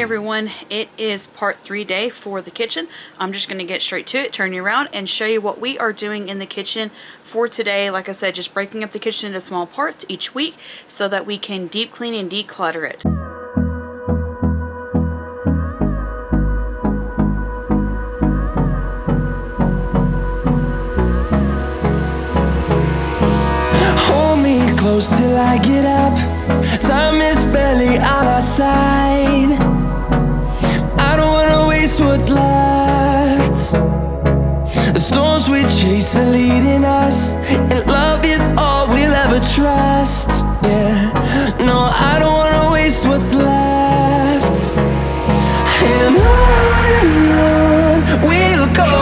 everyone, it is part 3 day for the kitchen. I'm just going to get straight to it, turn you around and show you what we are doing in the kitchen for today. Like I said, just breaking up the kitchen into small parts each week so that we can deep clean and declutter it. Hold me close till I get up. Time is barely on our side. I don't wanna waste what's left. The storms we chase are leading us, and love is all we'll ever trust. Yeah, no, I don't wanna waste what's left. And on we'll go,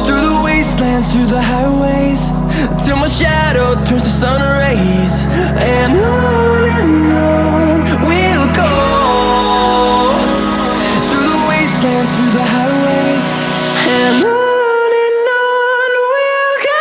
through the wastelands, through the highways, till my shadow turns to sun rays. And on we'll go, through the wastelands, through the highways, and on we'll go.